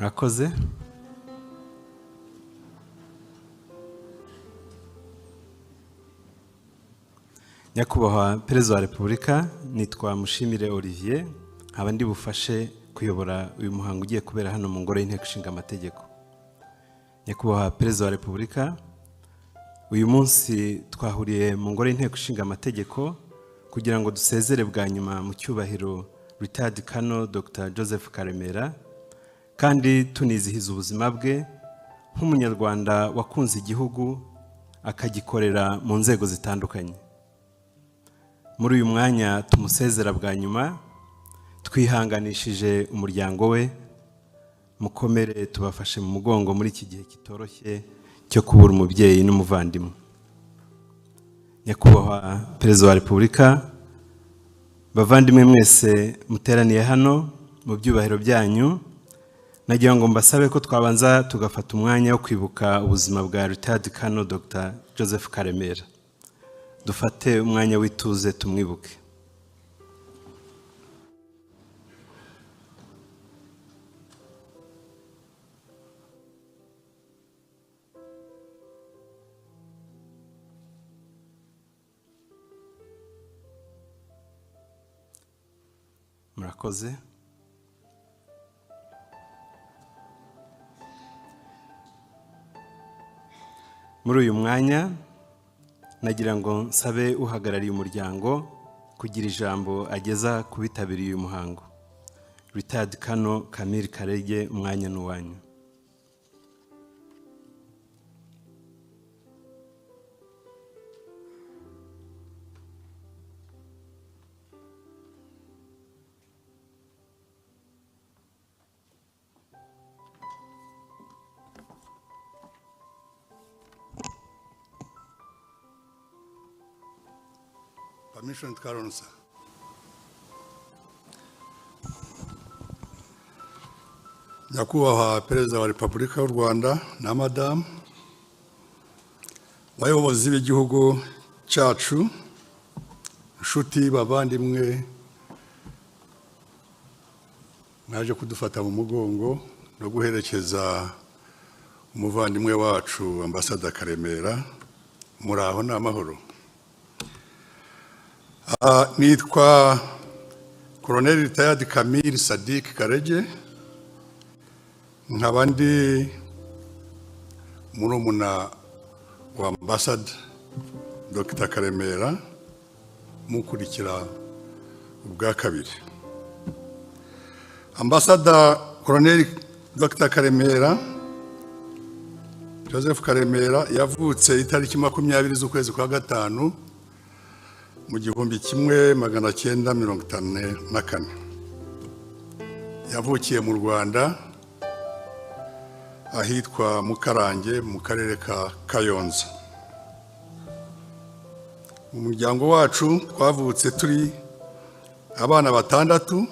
Murakoze. Nyakubahwa Perezida wa Repubulika, nitwa Mushimire Olivier, nkaba ndi bufashe kuyobora uyu muhango ugiye kubera hano mu ngoro y'Inteko Ishinga Amategeko. Nyakubahwa Perezida wa Repubulika, uyu munsi twahuriye mu ngoro y'Inteko Ishinga Amategeko kugira ngo dusezere bwa nyuma mu cyubahiro Retired Colonel Dr. Joseph Karemera, kandi tunizihiza ubuzima bwe nk'umunyarwanda wakunze igihugu akagikorera mu nzego zitandukanye. Muri uyu mwanya tumusezera bwa nyuma, twihanganishije umuryango we, mukomere tubafashe mu mugongo muri iki gihe kitoroshye cyo kubura umubyeyi n'umuvandimwe. Nyakubahwa Perezida wa Repubulika, bavandimwe mwese muteraniye hano mu byubahiro byanyu, nagira ngo mbasabe ko twabanza tugafata umwanya wo kwibuka ubuzima bwa Retired Colonel Dr. Joseph Karemera. Dufate umwanya w'ituze tumwibuke. Murakoze. Muri uyu mwanya nagira ngo nsabe uhagarariye umuryango kugira ijambo ageza ku bitabiriye uyu muhango. Retired Colonel Camille Karege, umwanya n'uwanyu. Permission Karonsa. Nyakubahwa Perezida wa Repubulika y'u Rwanda na Madame, bayobozi b'igihugu cyacu, inshuti bavandimwe, naje kudufata mu mugongo no guherekeza umuvandimwe wacu Ambassador Karemera, muraho n'amahoro. Nitwa Colonel Retired Camille Sadiq Karege, nkaba ndi murumuna wa Ambassador Dr. Karemera, mukurikira ubwa kabiri. Ambassador Colonel Dr. Karemera Joseph Karemera yavutse itariki 20 z'ukwezi kwa gatanu mu 1954. Yavukiye mu Rwanda ahitwa Mukarange mu karere ka Kayonza. Umuryango wacu twavutse turi abana batandatu,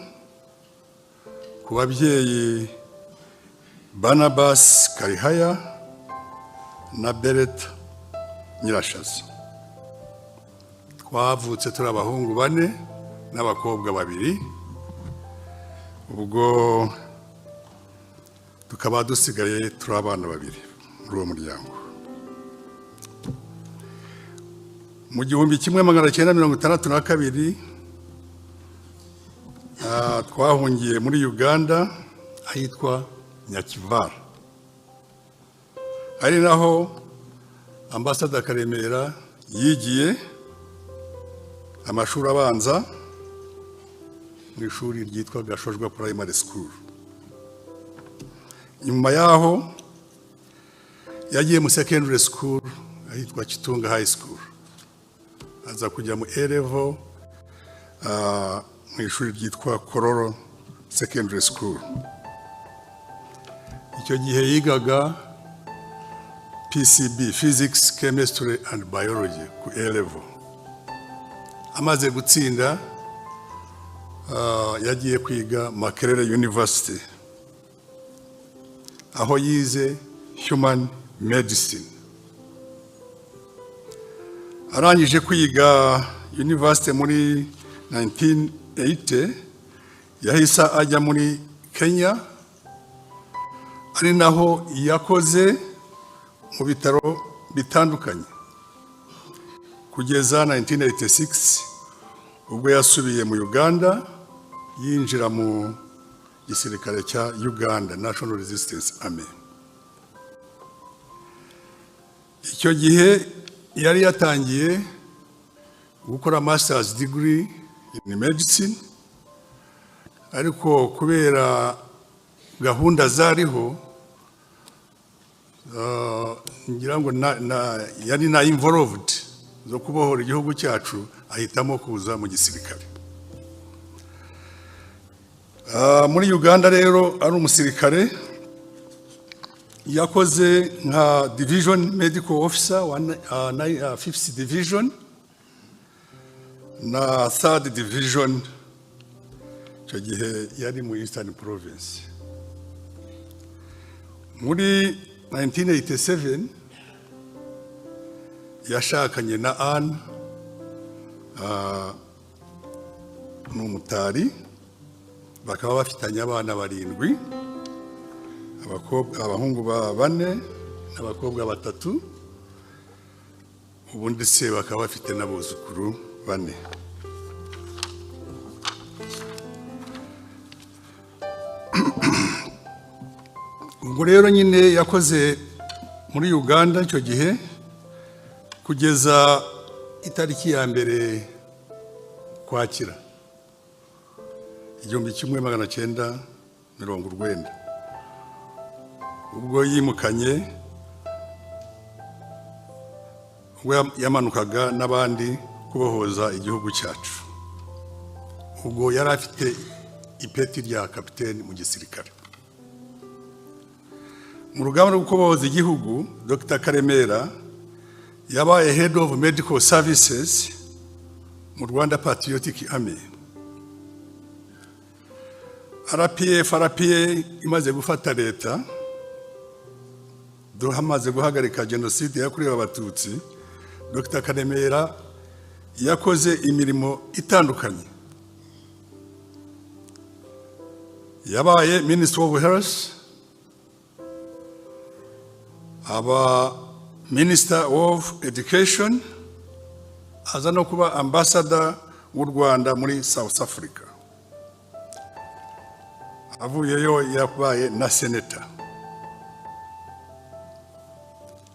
ku babyeyi Barnabas Karihaya na Beret Nyirashaza. Twavutse turi abahungu 4 n'abakobwa 2, ubwo tukaba dusigaye turi abana 2 muri uwo muryango. Mu 1962 twahungiye muri Uganda ahitwa Nyakivara, ari naho Ambassador Karemera yigiye amashuri abanza mu ishuri ryitwa Gashojwa Primary School. Nyuma yaho yagiye mu secondary school ahitwa Kitunga High School, aza kujya mu A level mu ishuri ryitwa KURI Secondary School. Icyo gihe yigaga PCB, Physics, Chemistry and Biology ku A level. Amaze gutsinda yagiye kwiga Makerere University, aho yize Human Medicine. Arangije kwiga University muri 1980, yahise ajya muri Kenya ari naho yakoze mu bitaro bitandukanye kugeza 1986 ubwo yasubiye mu Uganda yinjira mu gisirikare cya Uganda National Resistance Army. Icyo gihe yari yatangiye gukora master's degree in medicine, ariko kubera gahunda zariho ngira ngo yari na involved zo kubohora igihugu cyacu, ahitamo kuza mu gisirikare. Muri Uganda rero ari umusirikare, yakoze nka division medical officer 5th division na 3rd division, icyo gihe yari mu Eastern Province. Muri 1987 yashakanye na Anne n'umutari, bakaba bafitanye abana 7, abahungu 4 n'abakobwa 3, ubundi se bakaba bafite n'abuzukuru 4. Ubwo rero nyine yakoze muri Uganda icyo gihe kugeza itariki ya mbere Ukwakira 1990, ubwo yimukanye, ubwo yamanukaga n'abandi kubohoza igihugu cyacu. Ubwo yari afite ipeti rya kapiteni mu gisirikare. Mu rugamba rwo kubohoza igihugu, Dr. Karemera yabaye head of medical services mu Rwanda Patriotic Army. RPA imaze gufata leta, hamaze guhagarika jenoside yakorewe Abatutsi, Dr. Karemera yakoze imirimo itandukanye. Yabaye Minister of Health, aba Minister of Education, aza no kuba Ambassador w'u Rwanda muri South Africa. Avuyeyo yabaye na Senator.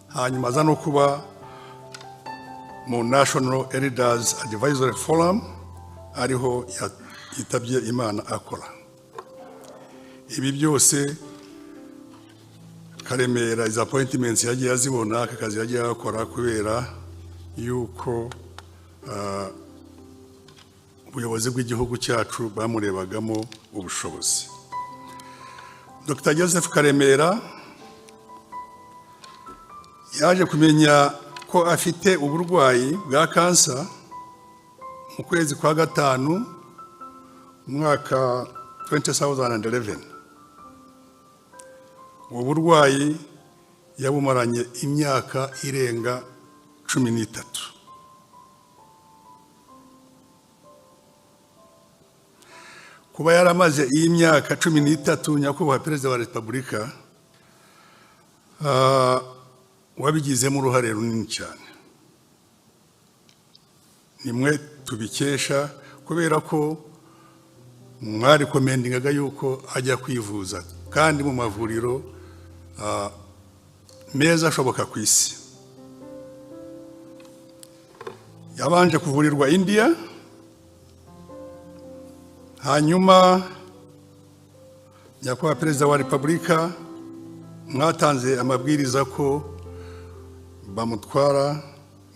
Hanyuma aza no kuba mu National Elders Advisory Forum, ariho yitabye Imana akora. Ibi byose Karemera izi appointments yagiye azibona, aka kazi yagiye akora kubera yuko ubuyobozi bw'igihugu cyacu bamurebagamo ubushobozi. Dr. Joseph Karemera yaje kumenya ko afite uburwayi bwa kansa mu kwezi kwa gatanu mwaka 2011. Uburwayi yabumaranye imyaka irenga 13. Kuba yaramaze iyi myaka 13, nyakubahwa Perezida wa Repubulika wabigizemo uruhare runini cyane. Nimwe tubikesha kubera ko mwari komendingaga yuko ajya kwivuza kandi mu mavuriro meza ashoboka ku isi. Yabanje kuvurirwa India, hanyuma nyakubahwa Perezida wa Repubulika mwatanze amabwiriza ko bamutwara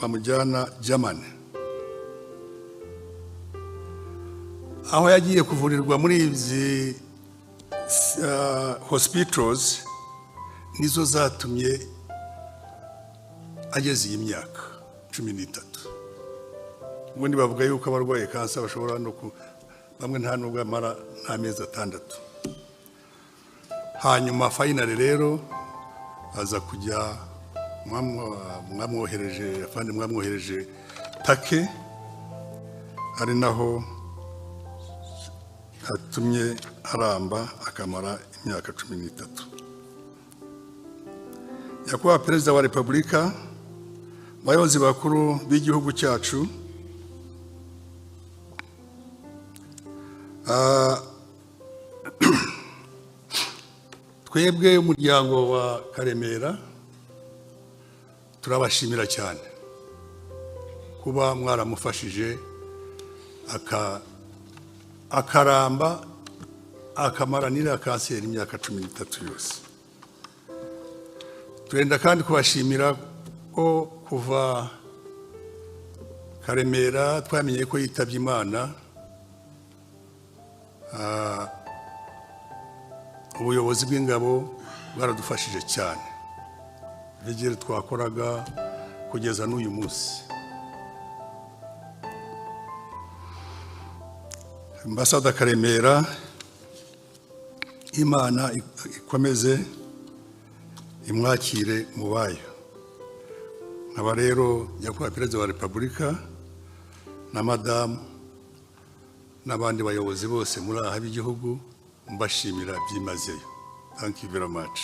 bamujyana Germany, aho yagiye kuvurirwa muri izi hospitals nizo zatumye ageze iyi myaka 13. Ubundi bavuga yuko abarwaye kansa bashobora no bamwe nta nubwo amara n'amezi 6. Hanyuma finally rero aza kujya mwamwohereje Take, ari naho hatumye aramba akamara imyaka 13. nyakubahwa perezida wa repubulika, abayobozi bakuru b'igihugu cyacu, twebwe umuryango wa Karemera turabashimira cyane kuba mwaramufashije akaramba akamaranira kanseri imyaka 13 yose. Turenda kandi kubashimira ko kuva Karemera twamenye ko yitabye Imana, ubuyobozi bw'ingabo bwaradufashije cyane vigile twakoraga kugeza n'uyu munsi. Ambasada Karemera, Imana ikomeze imwakire mu bayo. Nkaba rero nyakubahwa perezida wa repubulika na madamu n'abandi bayobozi bose muri aha b'igihugu mbashimira byimazeyo. Thank you very much.